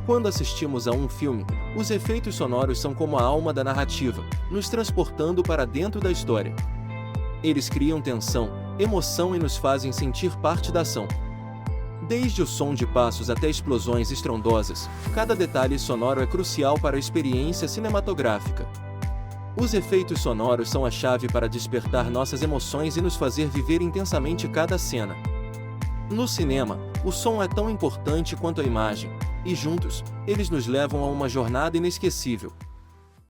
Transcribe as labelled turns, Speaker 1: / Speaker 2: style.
Speaker 1: Quando assistimos a um filme, os efeitos sonoros são como a alma da narrativa, nos transportando para dentro da história. Eles criam tensão, emoção e nos fazem sentir parte da ação. Desde o som de passos até explosões estrondosas, cada detalhe sonoro é crucial para a experiência cinematográfica. Os efeitos sonoros são a chave para despertar nossas emoções e nos fazer viver intensamente cada cena. No cinema, o som é tão importante quanto a imagem, e juntos, eles nos levam a uma jornada inesquecível.